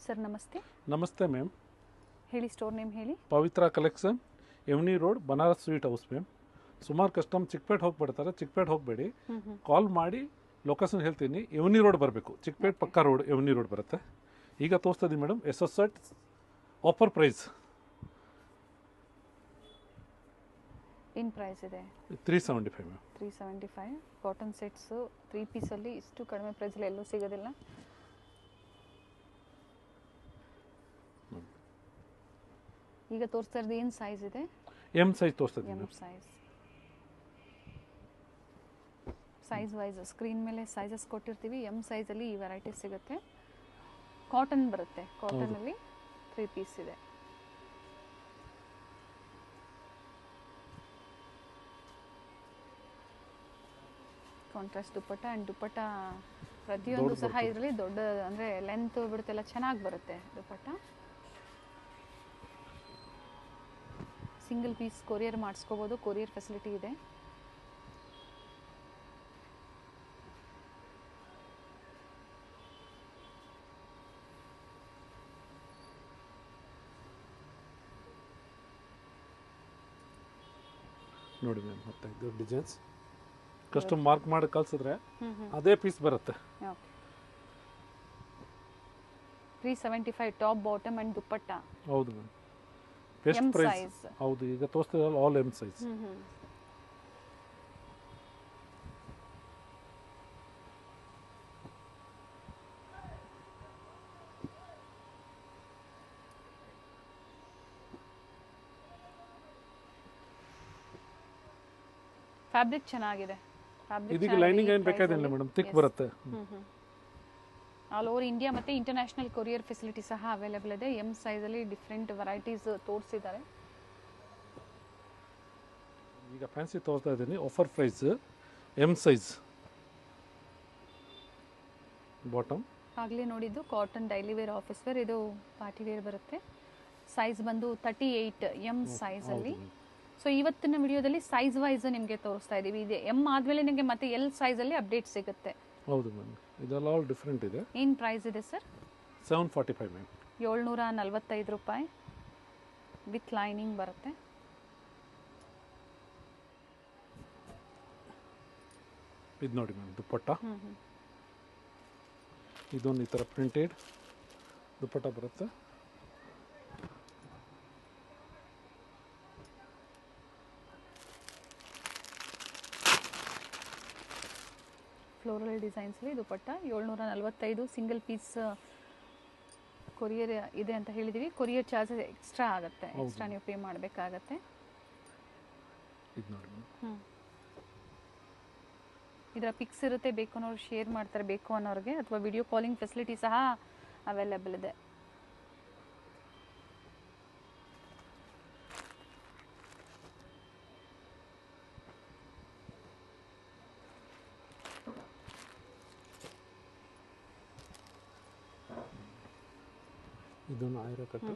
Sir ನಮಸ್ತೆ. ನಮಸ್ತೆ ma'am. ಹೇಳಿ, ಸ್ಟೋರ್ ನೇಮ್ ಹೇಳಿ. ಪವಿತ್ರ ಕಲೆಕ್ಷನ್, ಎಮ್ನಿ road, Banaras sweet house ma'am. ಸುಮಾರು ಕಸ್ಟಮ್ ಚಿಕ್ಕಪೇಟೆ ಹೋಗ್ಬಿಡ್ತಾರೆ. ಚಿಕ್ಕಪೇಟೆ ಹೋಗಬೇಡಿ, ಕಾಲ್ ಮಾಡಿ ಲೊಕೇಶನ್ ಹೇಳ್ತೀನಿ. ಎಮ್ನಿ ರೋಡ್ ಬರಬೇಕು. ಚಿಕ್ಕಪೇಟೆ ಪಕ್ಕ ರೋಡ್ ಎಮ್ನಿ ರೋಡ್ ಬರುತ್ತೆ. ಈಗ ತೋರಿಸ್ತಾ ಇದ್ದೀನಿ ಮೇಡಮ್, ಎಸ್ ಆಫರ್ ಪ್ರೈಸ್. ಏನು ಪ್ರೈಸ್ ಇದೆ? 375 ಮ್ಯಾಮ್. 375 ಕಾಟನ್ ಸೆಟ್ಸು 3 ಪೀಸಲ್ಲಿ ಇಷ್ಟು ಕಡಿಮೆ ಪ್ರೈಸಲ್ಲಿ ಎಲ್ಲೂ ಸಿಗೋದಿಲ್ಲ. ಈಗ ತೋರಿಸ್ತಾ ಇರೋದು ಏನು ಸೈಜ್ ಇದೆ? ಎಮ್ ಸೈಜ್ ತೋರಿಸ್ತಾ ಇದ್ದೀನಿ. ಎಮ್ ಸೈಜ್ ವೈಸ್ ಸ್ಕ್ರೀನ್ ಮೇಲೆ ಸೈಜಸ್ ಕೊಟ್ಟಿರ್ತೀವಿ. ಎಮ್ ಸೈಜಲ್ಲಿ ಈ ವೆರೈಟೀಸ್ ಸಿಗುತ್ತೆ. ಕಾಟನ್ ಬರುತ್ತೆ. ಕಾಟನಲ್ಲಿ 3 ಪೀಸ್ ಇದೆ. ಕಾಂಟ್ರಾಸ್ಟ್ ದುಪ್ಪಟ್ಟ ಆ್ಯಂಡ್ ದುಪ್ಪಟ್ಟ ಪ್ರತಿಯೊಂದು ಸಹ ಇದರಲ್ಲಿ ದೊಡ್ಡ ಅಂದರೆ ಲೆಂತ್ ಬಿಡುತ್ತೆಲ್ಲ ಚೆನ್ನಾಗಿ ಬರುತ್ತೆ ದುಪ್ಪಟ್ಟ. ಸಿಂಗಲ್ ಪೀಸ್ ಕೊರಿಯರ್ ಮಾಡಿಸ್ಕೋಬೋದು. ಕೊರಿಯರ್ ಫೆಸಿಲಿಟಿ ಇದೆ. ನೋಡಿ ಮ್ಯಾಮ್, ಮತ್ತೆ ಇದು ಡಿಸೈನ್ಸ್ ಕಸ್ಟಮ್ ಮಾರ್ಕ್ ಮಾಡಿ ಕಳ್ಸಿದ್ರೆ ಅದೇ ಪೀಸ್ ಬರುತ್ತೆ. Okay, 375 top bottom and dupatta. ಹೌದು ಮ್ಯಾಮ್, ಬೆಸ್ಟ್ ಪ್ರೈಸ್. ಹೌದು, ಈಗ ತೋರಿಸ್ತಿರಲ್ಲ ಆಲ್ ಎಮ್ ಸೈಜ್. ಫ್ಯಾಬ್ರಿಕ್ ಚೆನ್ನಾಗಿದೆ. ಇದಕ್ಕೆ ಲೈನಿಂಗ್ ಏನು ಬೇಕಾಗಿಲ್ಲ ಮೇಡಮ್, ಥಿಕ್ ಬರುತ್ತೆ. ಆಲ್ ಓವರ್ ಇಂಡಿಯಾ ಮತ್ತು ಇಂಟರ್ನ್ಯಾಷನಲ್ ಕೊರಿಯರ್ ಫೆಸಿಲಿಟಿ ಸಹ ಅವೈಲೇಬಲ್ ಇದೆ. ಎಮ್ ಸೈಜಲ್ಲಿ ಡಿಫ್ರೆಂಟ್ ವೆರೈಟೀಸ್ ತೋರಿಸಿದ್ದಾರೆ. ಈಗ ಫ್ಯಾನ್ಸಿ ತೋರಿಸ್ತಾ ಇದ್ದೀನಿ. Offer price M size bottom. ಆಗಲೇ ನೋಡಿದ್ದು cotton daily wear, office wear. ಇದು ಪಾರ್ಟಿ ವೇರ್ ಬರುತ್ತೆ. ಸೈಜ್ ಬಂದು 38 ಎಮ್ ಸೈಜಲ್ಲಿ. ಸೊ ಇವತ್ತಿನ ವಿಡಿಯೋದಲ್ಲಿ ಸೈಜ್ ವೈಸ್ ನಿಮಗೆ ತೋರಿಸ್ತಾ ಇದ್ದೀವಿ. ಇದೆ ಎಮ್ ಆದಮೇಲೆ ನಿಮಗೆ ಮತ್ತೆ ಎಲ್ ಸೈಜಲ್ಲಿ ಅಪ್ಡೇಟ್ ಸಿಗುತ್ತೆ. ಹೌದು ಮ್ಯಾಮ್, ಇದೆಲ್ಲ ಆಲ್ ಡಿಫ್ರೆಂಟ್ ಇದೆ. ಏನು ಪ್ರೈಸ್ ಇದೆ ಸರ್? 745 ಮ್ಯಾಮ್. 745 ರೂಪಾಯಿ ವಿತ್ ಲೈನಿಂಗ್ ಬರುತ್ತೆ. ಇದು ನೋಡಿ ಮ್ಯಾಮ್, ದುಪ್ಪಟ್ಟ. ಇದೊಂದು ಈ ಥರ ಪ್ರಿಂಟೆಡ್ ದುಪ್ಪಟ್ಟ ಬರುತ್ತೆ. ಫ್ಲೋರಲ್ ಡಿಸೈನ್ಸ್ಲಿ ದುಪ್ಪಟ್ಟ 745. ಸಿಂಗಲ್ ಪೀಸ್ ಕೊರಿಯರ್ ಇದೆ ಅಂತ ಹೇಳಿದ್ದೀವಿ. ಕೊರಿಯರ್ ಚಾರ್ಜಸ್ ಎಕ್ಸ್ಟ್ರಾ ಆಗುತ್ತೆ. ಎಕ್ಸ್ಟ್ರಾ ನೀವು ಪೇ ಮಾಡಬೇಕಾಗತ್ತೆ. ಇದು ನೋಡಿ ಮ್ಯಾಮ್, ಇದರ ಪಿಕ್ಸ್ ಇರುತ್ತೆ. ಬೇಕು ಅನ್ನೋರು ಶೇರ್ ಮಾಡ್ತಾರೆ, ಬೇಕು ಅನ್ನೋರಿಗೆ. ಅಥವಾ ವಿಡಿಯೋ ಕಾಲಿಂಗ್ ಫೆಸಿಲಿಟಿ ಸಹ ಅವೈಲೇಬಲ್ ಇದೆ. ಇದೊಂದು ಆಯಿರ ಕಟ್ಟು.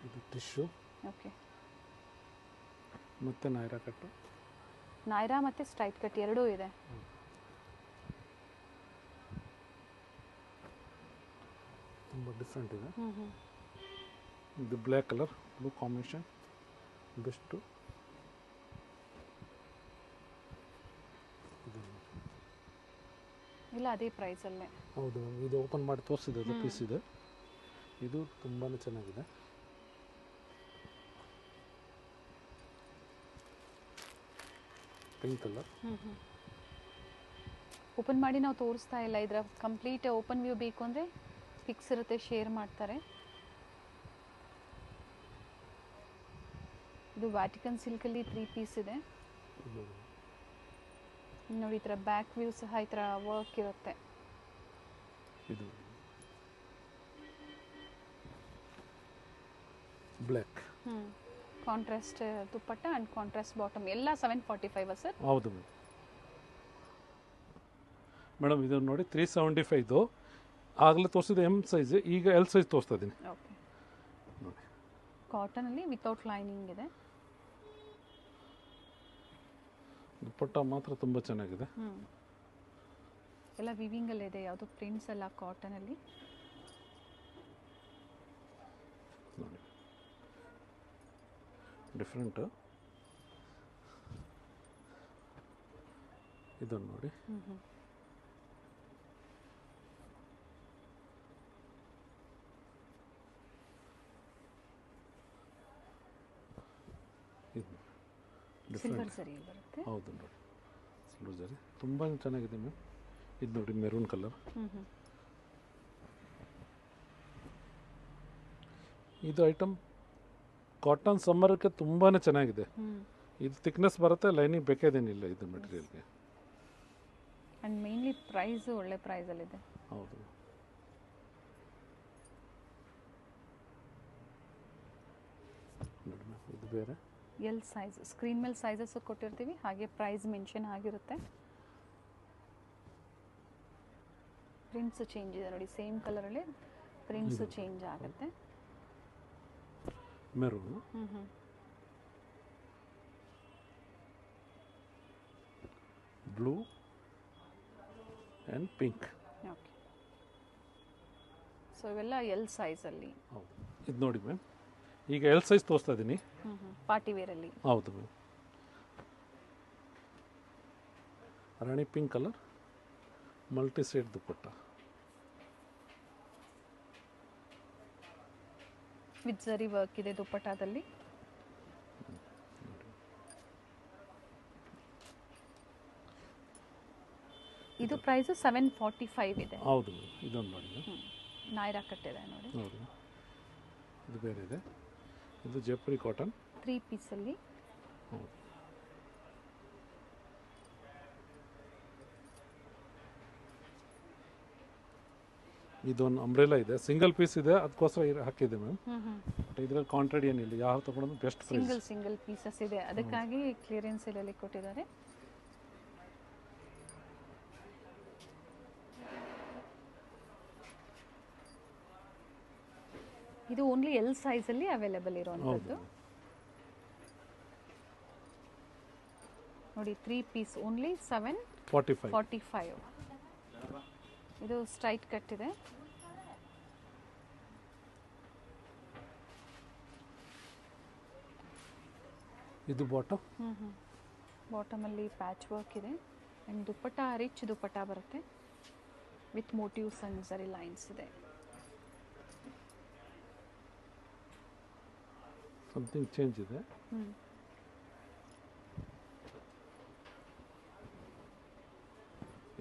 ಇದು ಟಿಶ್ಯೂ. ಓಕೆ, ಮತ್ತೆ ನಾಯಿರಾ ಕಟ್ಟು. ನಾಯಿರಾ ಮತ್ತು ಸ್ಟ್ರೈಟ್ ಕಟ್ ಎರಡೂ ಇದೆ. ತುಂಬ ಡಿಫ್ರೆಂಟ್ ಇದೆ. ಇದು black colour, blue combination best. ಇಲ್ಲ, ಅದೇ ಪ್ರೈಸಲ್ಲೇ. ಹೌದು ಮ್ಯಾಮ್, ಇದು ಓಪನ್ ಮಾಡಿ ತೋರಿಸಿದೆ. ಅದು ಪೀಸ್ ಇದೆ. ಇದು ತುಂಬಾ ಚೆನ್ನಾಗಿದೆ. Pink colour. ಓಪನ್ ಮಾಡಿ ನಾವು ತೋರಿಸ್ತಾ ಇಲ್ಲ. ಇದರ ಕಂಪ್ಲೀಟ್ ಓಪನ್ ವ್ಯೂ ಬೇಕು ಅಂದರೆ ಪಿಕ್ಸ್ ಇರುತ್ತೆ, ಶೇರ್ ಮಾಡ್ತಾರೆ. ಇದು ವ್ಯಾಟಿಕನ್ ಸಿಲ್ಕಲ್ಲಿ 3 ಪೀಸ್ ಇದೆ. ನೋಡಿ, ಈ ಥರ ಬ್ಯಾಕ್ ವ್ಯೂ ಸಹ ಈ ಥರ ವರ್ಕ್ ಇರುತ್ತೆ. ಇದು black. Contrast dupatta and contrast bottom. ಎಲ್ಲ 745 ಸರ್? ಹೌದು ಮೇಡಮ್. ಇದು ನೋಡಿ 375. ಆಗಲೇ ತೋರಿಸಿದ ಎಮ್ ಸೈಜ್, ಈಗ ಎಲ್ ಸೈಜ್ ತೋರಿಸ್ತಾ ಇದ್ದೀನಿ. ಓಕೆ, ಕಾಟನಲ್ಲಿ ವಿತೌಟ್ ಲೈನಿಂಗ್ ಇದೆ. ದುಪ್ಪಟ್ಟ ಮಾತ್ರ ತುಂಬ ಚೆನ್ನಾಗಿದೆ. ಎಲ್ಲ ವಿವಿಂಗಲ್ಲಿ ಇದೆ, ಯಾವುದು ಪ್ರಿಂಟ್ಸ್ ಎಲ್ಲ ಕಾಟನಲ್ಲಿ. ನೋಡಿ ಡಿಫ್ರೆಂಟ್. ಇದನ್ನು ನೋಡಿ, ಇದು ಸಿಲ್ವರ್ ಸರಿ ಬರುತ್ತೆ. ಹೌದು ನೋಡಿ, ಸಿಲ್ವರ್ ಜರಿ ತುಂಬ ಚೆನ್ನಾಗಿದೆ ಮ್ಯಾಮ್. ಇದು ನೋಡಿ ಮೆರೂನ್ ಕಲರ್. ಇದು ಐಟಮ್ ಕಾಟನ್ ಸಮ್ಮರ್ಗೆ ತುಂಬಾ ಚೆನ್ನಾಗಿದೆ. ಇದು ಥಿಕ್ನೆಸ್ ಬರುತ್ತೆ, ಲೈನಿಂಗ್ ಬೇಕಾದೇನಿಲ್ಲ ಇದು ಮೆಟೀರಿಯಲ್ಗೆ. ಆ್ಯಂಡ್ ಮೇನ್ಲಿ ಪ್ರೈಸು ಒಳ್ಳೆ ಪ್ರೈಸಲ್ಲಿದೆ. ಹೌದು. ನೋಡಿ ಮ್ಯಾಮ್, ಇದು ಬೇರೆ ಎಲ್ ಸೈಜ್, ಸ್ಕ್ರೀನ್ ಮೇಲೆ ಸೈಜಸ್ಸು ಕೊಟ್ಟಿರ್ತೀವಿ, ಹಾಗೆ ಪ್ರೈಸ್ ಮೆನ್ಷನ್ ಆಗಿರುತ್ತೆ. ಪ್ರಿಂಟ್ಸು ಚೇಂಜ್ ಇದೆ ನೋಡಿ, ಸೇಮ್ ಕಲರಲ್ಲಿ ಪ್ರಿಂಟ್ಸು ಚೇಂಜ್ ಆಗುತ್ತೆ. Maroon, blue and pink. Okay, so ಇವೆಲ್ಲ ಎಲ್ ಸೈಜಲ್ಲಿ. ಹೌದು. ಇದು ನೋಡಿ ಮ್ಯಾಮ್, ಈಗ ಎಲ್ ಸೈಜ್ ತೋರಿಸ್ತಾ ಇದ್ದೀನಿ. ಪಾರ್ಟಿ ವೇರಲ್ಲಿ. ಹೌದು ma'am. Rani pink colour, multi set dupatta with ಜರಿ ವರ್ಕ್ ಇದೆ ದುಪ್ಪಟ್ಟಾದಲ್ಲಿ. ಇದು ಪ್ರೈಸು 745 ಇದೆ. ಹೌದು ಮ್ಯಾಮ್. ಇದೊಂದು ನೋಡಿ ಮ್ಯಾಮ್, ನಾಯ್ರಾ ಕಟ್ಟಿದೆ ನೋಡಿ. ಹೌದು. ಇದು ಬೇರೆ ಇದೆ, ಇದು ಜೈಪುರಿ ಕಾಟನ್ 3 ಪೀಸಲ್ಲಿ. ಹೌದು. ಇದೊಂದು ಅಂಬ್ರೆಲಾ ಇದೆ, ಸಿಂಗಲ್ ಪೀಸ್ ಇದೆ, ಅದಕ್ಕೋಸ್ಕರ ಹಾಕಿದೆ ಮ್ಯಾಮ್. ಇದರಲ್ಲಿ ಕಾಂಟ್ರಾಕ್ಟ್ ಏನಿಲ್ಲ, ಯಾವ ತಗೊಂಡು ಬೆಸ್ಟ್ ಪ್ರೈಸ್. ಸಿಂಗಲ್ ಪೀಸಸ್ ಇದೆ, ಅದಕ್ಕಾಗಿ ಕ್ಲಿಯರೆನ್ಸ್ ಸೇಲಲ್ಲಿ ಕೊಟ್ಟಿದ್ದಾರೆ. ಇದು ಓನ್ಲಿ ಎಲ್ ಸೈಜಲ್ಲಿ ಅವೈಲೇಬಲ್ ಇರುವಂಥದ್ದು ನೋಡಿ. 3 ಪೀಸ್ ಓನ್ಲಿ 745. ಇದು ಸ್ಟ್ರೈಟ್ ಕಟ್ ಇದೆ. ಇದು ಬಾಟಮ್. ಬಾಟಮಲ್ಲಿ ಪ್ಯಾಚ್ ವರ್ಕ್ ಇದೆ ಆ್ಯಂಡ್ ದುಪ್ಪಟ್ಟ ರಿಚ್ ದುಪ್ಪಟ್ಟ ಬರುತ್ತೆ ವಿತ್ ಮೋಟಿವ್ಸ್ ಅಂಡ್ ಜರಿ ಲೈನ್ಸ್ ಇದೆ. ಸಮಥಿಂಗ್ ಚೇಂಜ್ ಇದೆ.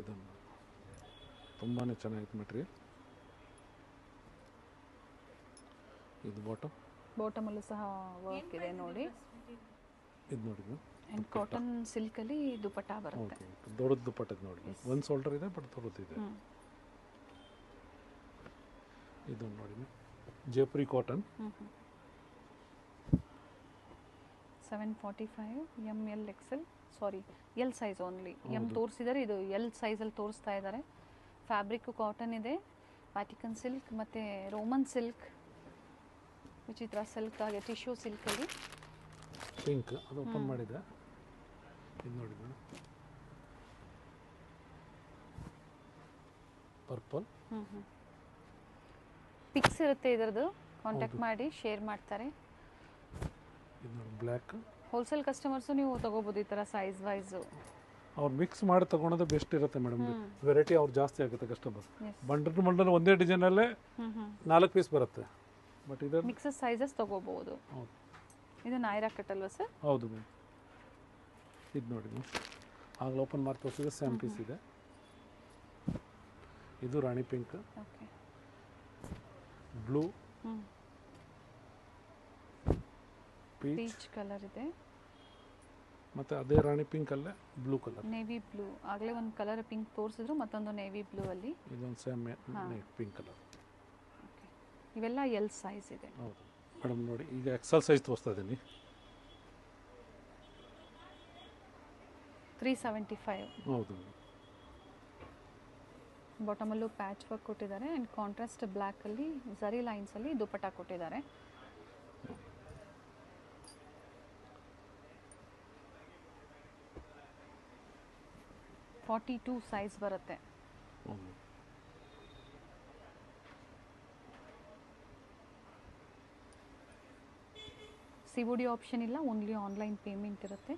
ಇದನ್ನು ತುಂಬಾ ಚೆನ್ನಾಗಿದೆ ಮೆಟೀರಿಯಲ್. ಇದು ಬಾಟಮಲ್ಲೂ ಸಹ ವರ್ಕ್ ಇದೆ ನೋಡಿ. ಇದು ನೋಡಿ ಮ್ಯಾಮ್, ಆ್ಯಂಡ್ ಕಾಟನ್ ಸಿಲ್ಕಲ್ಲಿ ದುಪ್ಪಟ್ಟ ಬರುತ್ತೆ. ದೊಡ್ಡದು ದುಪ್ಪಟ್ಟದ ನೋಡಿ, ಒಂದು ಶೋಲ್ಡರ್ ಇದೆ ಬಟ್ ದೊಡ್ಡದಿದೆ. ಇದು ನೋಡಿ ma'am, Jaipuri cotton 745 ML XL, ಸಾರಿ ಎಲ್ ಸೈಜ್ ಓನ್ಲಿ. ಎಮ್ ತೋರಿಸಿದ್ದಾರೆ, ಇದು ಎಲ್ ಸೈಜಲ್ಲಿ ತೋರಿಸ್ತಾ ಇದ್ದಾರೆ. ಫ್ಯಾಬ್ರಿಕ್ಕು ಕಾಟನ್ ಇದೆ, ವ್ಯಾಟಿಕನ್ ಸಿಲ್ಕ್ ಮತ್ತು ರೋಮನ್ ಸಿಲ್ಕ್, ವಿಚಿತ್ರ ಸಿಲ್ಕ್, ಹಾಗೆ ಟಿಶ್ಯೂ ಸಿಲ್ಕಲ್ಲಿ ಪಿಂಕ್. ಅದು ಓಪನ್ ಮಾಡಿದೆ. ಇದು ನೋಡಿ ಮೇಡಮ್, ಪರ್ಪಲ್. ಪಿಕ್ಸ್ ಇರುತ್ತೆ ಇದರದ್ದು, ಕಾಂಟ್ಯಾಕ್ಟ್ ಮಾಡಿ ಶೇರ್ ಮಾಡ್ತಾರೆ. ಇದು ನೋಡಿ ಬ್ಲ್ಯಾಕ್. ಹೋಲ್ಸೇಲ್ ಕಸ್ಟಮರ್ಸು ನೀವು ತಗೋಬೋದು ಈ ಥರ ಸೈಜ್ ವೈಸು. ಅವ್ರು ಮಿಕ್ಸ್ ಮಾಡಿ ತಗೊಳೋದು ಬೆಸ್ಟ್ ಇರುತ್ತೆ ಮೇಡಮ್. ವೆರೈಟಿ ಅವ್ರು ಜಾಸ್ತಿ ಆಗುತ್ತೆ ಕಸ್ಟಮರ್. ಬಂಡಲ್ ಒಂದೇ ಡಿಸೈನಲ್ಲೇ 4 ಪೀಸ್ ಬರುತ್ತೆ, ಬಟ್ ಇದು ಮಿಕ್ಸಸ್ ಸೈಜಸ್ ತಗೋಬಹುದು. ಇದು ನಾಯ್ರಾ ಕಟ್ ಅಲ್ವಾ ಸರ್? ಹೌದು ಮ್ಯಾಮ್. ಇದು ನೋಡಿ ಮ್ಯಾಮ್, ಆಗಲೇ ಓಪನ್ ಮಾಡಿ ತೋರಿಸಿದ್ರೆ ಸೇಮ್ ಪೀಸ್ ಇದೆ. ಇದು ರಾಣಿ ಪಿಂಕ್, ಬ್ಲೂ, ಪೀಚ್ ಕಲರ್ ಇದೆ, ಮತ್ತೆ ಅದೇ ರಾಣಿ ಪಿಂಕ್ ಅಲ್ಲೇ ಬ್ಲೂ ಕಲರ್, ನೇವಿ ಬ್ಲೂ. ಆಗಲೇ ಒಂದು ಕಲರ್ ಪಿಂಕ್ ತೋರಿಸಿದ್ರು, ಮತ್ತೊಂದು ನೇವಿ ಬ್ಲೂ ಅಲ್ಲಿ. ಇದೊಂದು ಸೇಮ್ ಪಿಂಕ್ ಕಲರ್. ಇವೆಲ್ಲ ಎಲ್ ಸೈಜ್ ಇದೆ. ಹೌದು ಮೇಡಮ್. ನೋಡಿ ಈಗ ಎಕ್ಸೆಲ್ ಸೈಜ್ ತೋರಿಸ್ತಾ ಇದ್ದೀನಿ. 375. ಹೌದು. ಬಾಟಮಲ್ಲೂ ಪ್ಯಾಚ್ ವರ್ಕ್ ಕೊಟ್ಟಿದ್ದಾರೆ ಆ್ಯಂಡ್ ಕಾಂಟ್ರಾಸ್ಟ್ ಬ್ಲ್ಯಾಕಲ್ಲಿ ಜರಿ ಲೈನ್ಸಲ್ಲಿ ದುಪ್ಪಟ್ಟ ಕೊಟ್ಟಿದ್ದಾರೆ. $42 ಸೈಜ್ ಬರುತ್ತೆ. ಹೌದು. COD ಆಪ್ಷನ್ ಇಲ್ಲ, ಓನ್ಲಿ ಆನ್ಲೈನ್ ಪೇಮೆಂಟ್ ಇರುತ್ತೆ.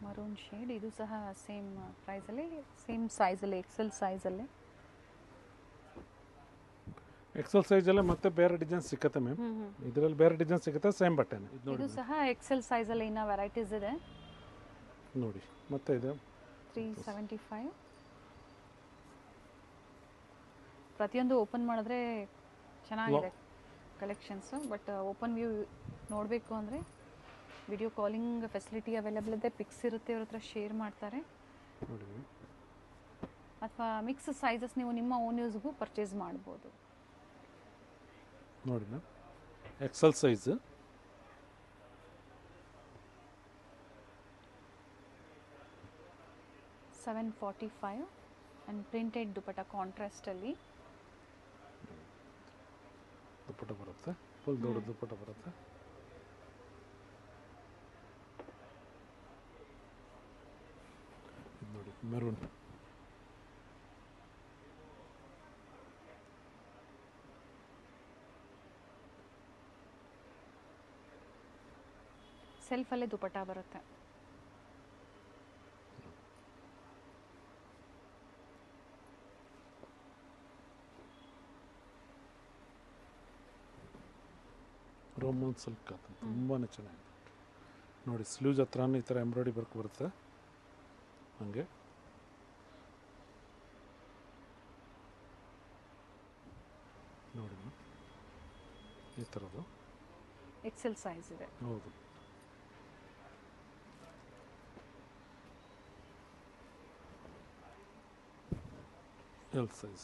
ಮರೂನ್ ಶೇಡ್, ಇದು ಸಹ ಸೇಮ್ ಪ್ರೈಸಲ್ಲಿ, ಸೇಮ್ ಸೈಜಲ್ಲಿ, ಎಕ್ಸೆಲ್ ಸೈಜಲ್ಲಿ. ಎಕ್ಸೆಲ್ ಸೈಜಲ್ಲೇ ಮತ್ತೆ ಬೇರೆ ಡಿಸೈನ್ ಸಿಕ್ಕತ್ತೆ ಮ್ಯಾಮ್. ಇದರಲ್ಲಿ ಬೇರೆ ಡಿಸೈನ್ ಸಿಗುತ್ತೆ, ಸೇಮ್ ಬಟ್ಟೆನೆ. ಇದು ನೋಡಿ ಇದು ಸಹ ಎಕ್ಸೆಲ್ ಸೈಜಲ್ಲಿ ಇನ್ನೂ ವೆರೈಟೀಸ್ ಇದೆ. ನೋಡಿ ಮತ್ತೆ ಇದೆ 375. ಪ್ರತಿಯೊಂದು ಓಪನ್ ಮಾಡಿದ್ರೆ ಚೆನ್ನಾಗಿದೆ ಕಲೆಕ್ಷನ್ಸು, ಬಟ್ ಓಪನ್ ವ್ಯೂ ನೋಡಬೇಕು ಅಂದರೆ ವಿಡಿಯೋ ಕಾಲಿಂಗ್ ಫೆಸಿಲಿಟಿ ಅವೈಲೇಬಲ್ ಇದೆ, ಪಿಕ್ಸ್ ಇರುತ್ತೆ, ಅವ್ರ ಹತ್ರ ಶೇರ್ ಮಾಡ್ತಾರೆ. ನೋಡಿ ಮ್ಯಾಮ್. ಅಥವಾ ಮಿಕ್ಸ್ ಸೈಜಸ್ ನೀವು ನಿಮ್ಮ ಓನ್ ಯೂಸ್ಗೂ ಪರ್ಚೇಸ್ ಮಾಡ್ಬೋದು. ನೋಡಿ ma'am, XL size. $745 and printed dupatta ಕಾಂಟ್ರಾಸ್ಟಲ್ಲಿ. ದುಪ್ಪಟ್ಟ ಬರುತ್ತೆ, ಫುಲ್ ದೊಡ್ಡ ದುಪ್ಪಟ್ಟ ಬರುತ್ತೆ. ಇದು ನೋಡಿ ಮೆರೂನ್. ಸೆಲ್ಫಲ್ಲೇ ದುಪಟ್ಟ ಬರುತ್ತೆ. ರೋಮನ್ ಸಿಲ್ಕ್ ಅಂತ ತುಂಬಾ ಚೆನ್ನಾಗಿದೆ. ನೋಡಿ ಸ್ಲೀವ್ಸ್ ಹತ್ರನೂ ಈ ಥರ ಎಂಬ್ರಾಯ್ಡಿ ವರ್ಕ್ ಬರುತ್ತೆ ಹಾಗೆ. ನೋಡಿ ಮ್ಯಾಮ್, ಈ ಥರದ್ದು ಎಕ್ಸೆಲ್ ಸೈಜ್ ಇದೆ. ಹೌದು. L size.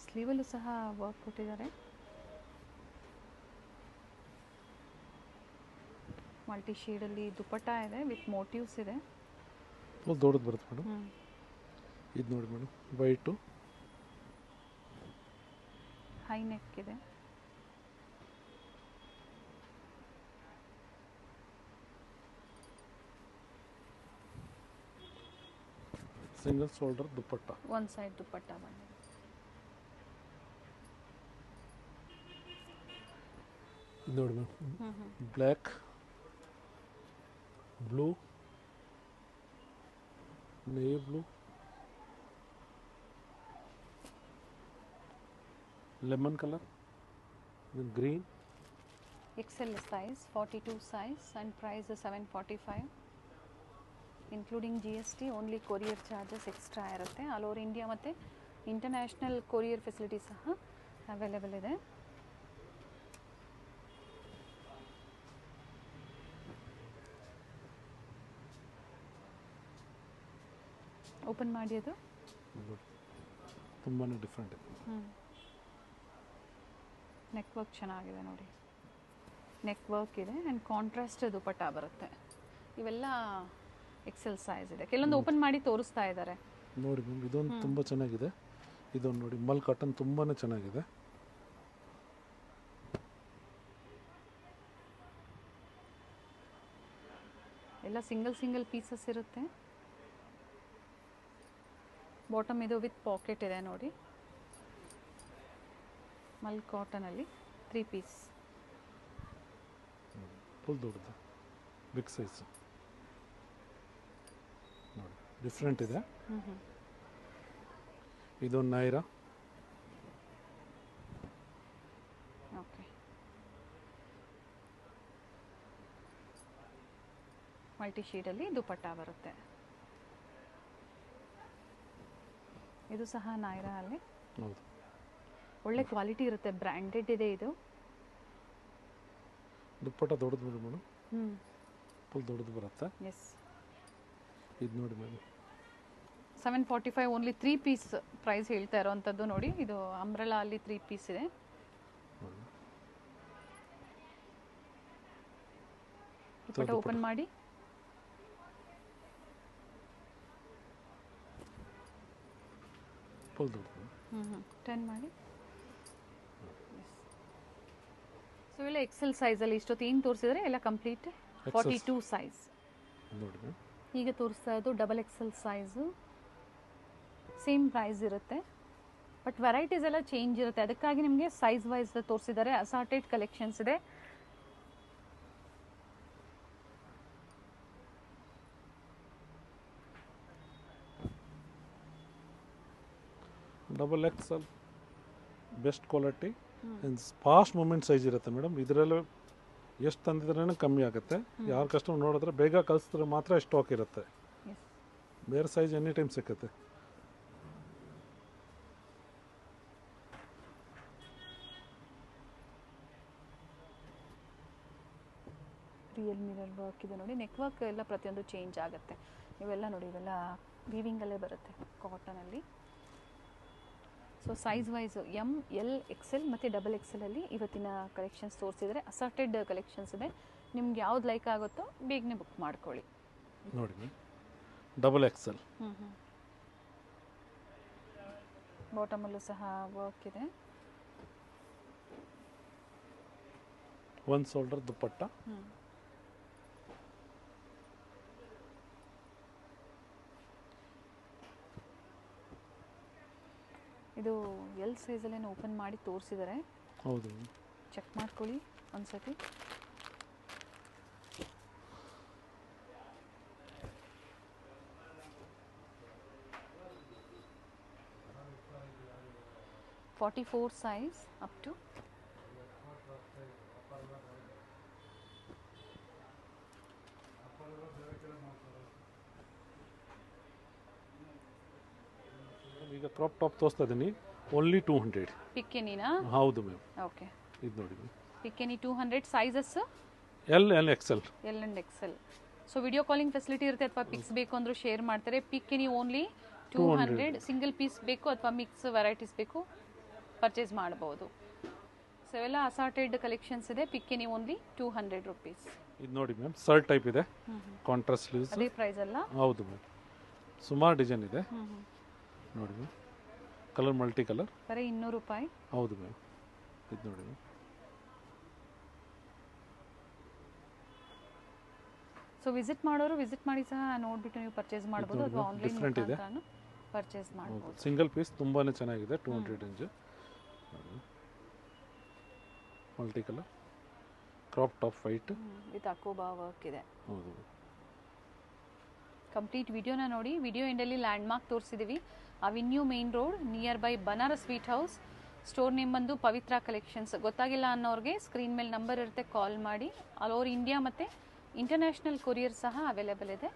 ಸ್ಲೀವಲ್ಲೂ ಸಹ ವರ್ಕ್ ಕೊಟ್ಟಿದ್ದಾರೆ. ಮಲ್ಟಿ ಶೇಡಲ್ಲಿ ದುಪಟ್ಟ ಇದೆ ವಿತ್ ಮೋಟಿವ್ಸ್ ಇದೆ. ಫುಲ್ ದೊಡ್ಡದು ಬರುತ್ತೆ ಮೇಡಮ್. ಇದು ನೋಡಿ ಮೇಡಮ್, ವೈಟು, ಹೈ ನೆಕ್ ಇದೆ. Single shoulder dupatta. One side dupatta ಬಂದಿದೆ. ಇದು ನೋಡಿ ma'am, black, blue, navy blue, lemon colour, green. XL size 42 size and price $745 including GST. Only courier charges extra ಇರುತ್ತೆ. ಆಲ್ ಓವರ್ ಇಂಡಿಯಾ ಮತ್ತು international courier facility ಸಹ available ಇದೆ. Open ಮಾಡಿ ಅದು. ತುಂಬಾ ಡಿಫ್ರೆಂಟ್ ಇದೆ. ನೆಕ್ ವರ್ಕ್ ಚೆನ್ನಾಗಿದೆ ನೋಡಿ. ನೆಕ್ ವರ್ಕ್ ಇದೆ ಆ್ಯಂಡ್ ಕಾಂಟ್ರಾಸ್ಟ್ ದುಪಟ್ಟ ಬರುತ್ತೆ. ಇವೆಲ್ಲ ಎಕ್ಸೆಲ್ ಸೈಜ್ ಇದೆ. ಕೆಲವೊಂದು ಓಪನ್ ಮಾಡಿ ತೋರಿಸ್ತಾ ಇದ್ದಾರೆ ನೋಡಿ ಮ್ಯಾಮ್. ಇದೊಂದು ತುಂಬ ಚೆನ್ನಾಗಿದೆ. ಇದೊಂದು ನೋಡಿ ಮಲ್ ಕಾಟನ್ ತುಂಬಾ ಚೆನ್ನಾಗಿದೆ. ಎಲ್ಲ ಸಿಂಗಲ್ ಪೀಸಸ್ ಇರುತ್ತೆ. ಬಾಟಮ್ ಇದು ವಿತ್ ಪಾಕೆಟ್ ಇದೆ ನೋಡಿ. ಮಲ್ ಕಾಟನಲ್ಲಿ 3 ಪೀಸ್. ಫುಲ್ ದೊಡ್ಡದು, ಬಿಗ್ ಸೈಜ್ ನೋಡಿ, ಡಿಫ್ರೆಂಟ್ ಇದೆ. ಇದೊಂದು ನೈರಾ. ಓಕೆ, ಮಲ್ಟಿ ಶೀಡಲ್ಲಿ ದುಪಟ್ಟ ಬರುತ್ತೆ. ಇದು ಸಹ ನೈರಾ ಅಲ್ಲಿ. ಹೌದು, ಒಳ್ಳೆ ಕ್ವಾಲಿಟಿ ಇರುತ್ತೆ, ಬ್ರ್ಯಾಂಡೆಡ್ ಇದೆ ಇದು. ದುಪ್ಪಟ್ಟ ದೊಡ್ಡದು ನೋಡಿ ಮೇಡಮ್, ಫುಲ್ ದೊಡ್ಡದು ಬರುತ್ತೆ. ಎಸ್, ಇದು ನೋಡಿ ಮೇಡಮ್, $745 ಓನ್ಲಿ 3 ಪೀಸ್ ಪ್ರೈಸ್ ಹೇಳ್ತಾ ಇರೋವಂಥದ್ದು ನೋಡಿ. ಇದು ಅಂಬ್ರೆಲಾ ಅಲ್ಲಿ 3 ಪೀಸ್ ಇದೆ. ದುಪಟ್ಟ ಓಪನ್ ಮಾಡಿ. ಫುಲ್ ದೊಡ್ಡದು. 10 ಮಾಡಿ. ಸೊ ಎಲ್ಲ ಎಕ್ಸೆಲ್ ಸೈಜಲ್ಲಿ ಇಷ್ಟೊತ್ತು ಏನು ತೋರಿಸಿದ್ರೆ ಎಲ್ಲ ಕಂಪ್ಲೀಟ್ 42 ಸೈಜ್. ನೋಡಿ ಮ್ಯಾಮ್, ಈಗ ತೋರಿಸ್ತಾ ಇರೋದು double XL size. Same price ಇರುತ್ತೆ, ಬಟ್ ವೆರೈಟೀಸ್ ಎಲ್ಲ ಚೇಂಜ್ ಇರುತ್ತೆ. ಅದಕ್ಕಾಗಿ ನಿಮಗೆ ಸೈಜ್ ವೈಸ್ ತೋರಿಸಿದ್ದಾರೆ. ಅಸಾರ್ಟೆಡ್ ಕಲೆಕ್ಷನ್ಸ್ ಇದೆ. Double XL best quality fast moment size ಇರುತ್ತೆ ಮೇಡಮ್. ಇದರಲ್ಲೇ ಎಷ್ಟು ತಂದಿದ್ರೇ ಕಮ್ಮಿ ಆಗುತ್ತೆ. ಯಾರು ಕಸ್ಟಮರ್ ನೋಡಿದ್ರೆ ಬೇಗ ಕಳಿಸಿದ್ರೆ ಮಾತ್ರ ಸ್ಟಾಕ್ ಇರುತ್ತೆ. ಬೇರೆ ಸೈಜ್ ಎನಿ ಟೈಮ್ ಸಿಕ್ಕತ್ತೆ. ರಿಯಲ್ ಮಿರರ್ ವರ್ಕ್ ಇದೆ ನೋಡಿ. ನೆಕ್ ವರ್ಕ್ ಎಲ್ಲ ಪ್ರತಿಯೊಂದು ಚೇಂಜ್ ಆಗುತ್ತೆ. ಇವೆಲ್ಲ ನೋಡಿ, ಇವೆಲ್ಲ ವೀವಿಂಗಲ್ಲೇ ಬರುತ್ತೆ ಕಾಟನಲ್ಲಿ. So size wise M, L, XL ಮತ್ತು ಡಬಲ್ ಎಕ್ಸೆಲಲ್ಲಿ ಇವತ್ತಿನ ಕಲೆಕ್ಷನ್ಸ್ ತೋರಿಸಿದರೆ ಅಸಾರ್ಟೆಡ್ ಕಲೆಕ್ಷನ್ಸ್ ಇದೆ. ನಿಮ್ಗೆ ಯಾವ್ದು ಲೈಕ್ ಆಗುತ್ತೋ ಬೇಗನೆ ಬುಕ್ ಮಾಡ್ಕೊಳ್ಳಿ. ನೋಡಿ ಡಬಲ್ ಎಕ್ಸೆಲ್. ಬಾಟಮಲ್ಲೂ ಸಹ ವರ್ಕ್ ಇದೆ. ಒಂದು ಶೋಲ್ಡರ್ ದುಪ್ಪಟ್ಟ. ಇದು ಎಲ್ ಸೈಜಲ್ಲೇನು ಓಪನ್ ಮಾಡಿ ತೋರಿಸಿದ್ದಾರೆ. ಹೌದು, ಚೆಕ್ ಮಾಡ್ಕೊಳ್ಳಿ ಒಂದ್ಸತಿ. $44 ಸೈಜ್ ಅಪ್ ಟು ಈಗ ಕ್ರಾಪ್ ಟಾಪ್ ತೋರಿಸ್ತಾ ಇದ್ದೀನಿ. ಓನ್ಲಿ 200. ಪಿಕ್ಕೆನಿನಾ? ಹೌದು ಮ್ಯಾಮ್. ಓಕೆ, ಇದು ನೋಡಿ ಮ್ಯಾಮ್, ಪಿಕ್ಕೆನಿ 200 sizes L L XL. L and XL. So video calling facility ಇರುತ್ತೆ, ಅಥವಾ ಪಿಕ್ಸ್ ಬೇಕು ಅಂದ್ರೂ ಶೇರ್ ಮಾಡ್ತಾರೆ. ಪಿಕ್ಕೆನಿ ಓನ್ಲಿ 200. ಸಿಂಗಲ್ ಪೀಸ್ ಬೇಕು ಅಥವಾ ಮಿಕ್ಸ್ ವೆರೈಟೀಸ್ ಬೇಕು ಪರ್ಚೇಸ್ ಮಾಡಬಹುದು. ಸೊ ಎಲ್ಲ ಅಸಾರ್ಟೆಡ್ ಕಲೆಕ್ಷನ್ಸ್ ಇದೆ. ಪಿಕ್ಕೆನಿ ಓನ್ಲಿ 200 rupees. ಇದು ನೋಡಿ ಮ್ಯಾಮ್, ಶರ್ಟ್ ಟೈಪ್ ಇದೆ, ಕಾಂಟ್ರಾಸ್ಟ್ ಸ್ಲೀವ್ಸ್. ಅದೇ ಪ್ರೈಸ್ ಅಲ್ಲ? ಹೌದು ಮ್ಯಾಮ್, ಸುಮಾರು ಡಿಸೈನ್ ಇದೆ ನೋಡಿ ಮ್ಯಾಮ್. ಕಲರ್ ಮಲ್ಟಿ ಕಲರ್, ಬರೀ $200. ಹೌದು ಮ್ಯಾಮ್. ಇದು ನೋಡಿ ಮ್ಯಾಮ್. ಸೊ ವಿಸಿಟ್ ಮಾಡೋರು ವಿಸಿಟ್ ಮಾಡಿ ಸಹ ನೋಡಿಬಿಟ್ಟು ನೀವು ಪರ್ಚೇಸ್ ಮಾಡ್ಬೋದು, ಅಥವಾ ಆನ್ಲೈನ್ ಮುಖಾಂತರನೂ ಪರ್ಚೇಸ್ ಮಾಡ್ಬೋದು. ಸಿಂಗಲ್ ಪೀಸ್ ತುಂಬಾ ಚೆನ್ನಾಗಿದೆ. 200 range. Multi colour crop top white with ಅಕೋಬಾ ವರ್ಕ್ ಇದೆ. ಹೌದು. ಕಂಪ್ಲೀಟ್ ವಿಡಿಯೋನ ನೋಡಿ. ವಿಡಿಯೋ ಎಂಡಲ್ಲಿ ಲ್ಯಾಂಡ್ ಮಾರ್ಕ್ ತೋರಿಸಿದ್ದೀವಿ. Avenue main road near by Banaras sweet house. Store name ಬಂದು ಪವಿತ್ರ ಕಲೆಕ್ಷನ್ಸ್. ಗೊತ್ತಾಗಿಲ್ಲ ಅನ್ನೋರಿಗೆ ಸ್ಕ್ರೀನ್ ಮೇಲೆ ನಂಬರ್ ಇರುತ್ತೆ, ಕಾಲ್ ಮಾಡಿ. ಆಲ್ ಓವರ್ ಇಂಡಿಯಾ ಮತ್ತು ಇಂಟರ್ನ್ಯಾಷನಲ್ ಕೊರಿಯರ್ ಸಹ ಅವೈಲೇಬಲ್ ಇದೆ.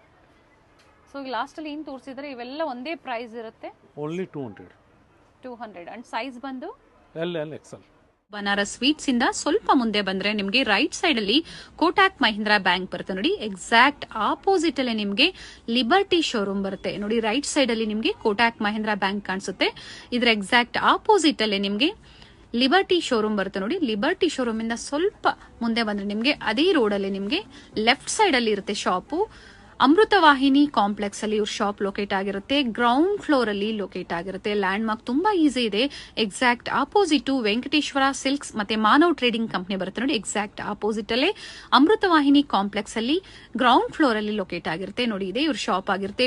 ಸೊ ಈಗ ಲಾಸ್ಟಲ್ಲಿ ಏನು ತೋರಿಸಿದ್ರೆ ಇವೆಲ್ಲ ಒಂದೇ ಪ್ರೈಸ್ ಇರುತ್ತೆ. ಓನ್ಲಿ 200 ಅಂಡ್ ಸೈಜ್ ಬಂದು L L Excel. Banaras sweets ಇಂದ ಸ್ವಲ್ಪ ಮುಂದೆ ಬಂದ್ರೆ ನಿಮಗೆ ರೈಟ್ ಸೈಡ್ ಅಲ್ಲಿ ಕೋಟಾಕ್ ಮಹೀಂದ್ರಾ ಬ್ಯಾಂಕ್ ಬರುತ್ತೆ ನೋಡಿ. ಎಕ್ಸಾಕ್ಟ್ ಆಪೋಸಿಟ್ ಅಲ್ಲಿ ನಿಮಗೆ ಲಿಬರ್ಟಿ ಶೋರೂಮ್ ಬರುತ್ತೆ ನೋಡಿ. ರೈಟ್ ಸೈಡ್ ಅಲ್ಲಿ ನಿಮಗೆ ಕೋಟಾಕ್ ಮಹೀಂದ್ರಾ ಬ್ಯಾಂಕ್ ಕಾಣಿಸುತ್ತೆ. ಇದ್ರ ಎಕ್ಸಾಕ್ಟ್ ಆಪೋಸಿಟ್ ಅಲ್ಲಿ ನಿಮಗೆ ಲಿಬರ್ಟಿ ಶೋರೂಮ್ ಬರುತ್ತೆ ನೋಡಿ. ಲಿಬರ್ಟಿ ಶೋರೂಮ್ ಇಂದ ಸ್ವಲ್ಪ ಮುಂದೆ ಬಂದ್ರೆ ನಿಮಗೆ ಅದೇ ರೋಡ್ ಅಲ್ಲಿ ನಿಮಗೆ ಲೆಫ್ಟ್ ಸೈಡ್ ಅಲ್ಲಿ ಇರುತ್ತೆ ಶಾಪು. ಅಮೃತವಾಹಿನಿ ಕಾಂಪ್ಲೆಕ್ಸ್ ಅಲ್ಲಿ ಇವ್ರ ಶಾಪ್ ಲೊಕೇಟ್ ಆಗಿರುತ್ತೆ. ಗ್ರೌಂಡ್ ಫ್ಲೋರ್ ಅಲ್ಲಿ ಲೊಕೇಟ್ ಆಗಿರುತ್ತೆ. ಲ್ಯಾಂಡ್ ಮಾರ್ಕ್ ತುಂಬಾ ಈಸಿ ಇದೆ. ಎಕ್ಸಾಕ್ಟ್ ಆಪೋಸಿಟ್ ವೆಂಕಟೇಶ್ವರ ಸಿಲ್ಕ್ಸ್ ಮತ್ತೆ ಮಾನವ್ ಟ್ರೇಡಿಂಗ್ ಕಂಪನಿ ಬರುತ್ತೆ ನೋಡಿ. ಎಕ್ಸಾಕ್ಟ್ ಆಪೋಸಿಟ್ ಅಲ್ಲೇ ಅಮೃತವಾಹಿನಿ ಕಾಂಪ್ಲೆಕ್ಸ್ ಅಲ್ಲಿ ಗ್ರೌಂಡ್ ಫ್ಲೋರ್ ಅಲ್ಲಿ ಲೊಕೇಟ್ ಆಗಿರುತ್ತೆ ನೋಡಿ. ಇದೆ ಇವ್ರ ಶಾಪ್ ಆಗಿರುತ್ತೆ.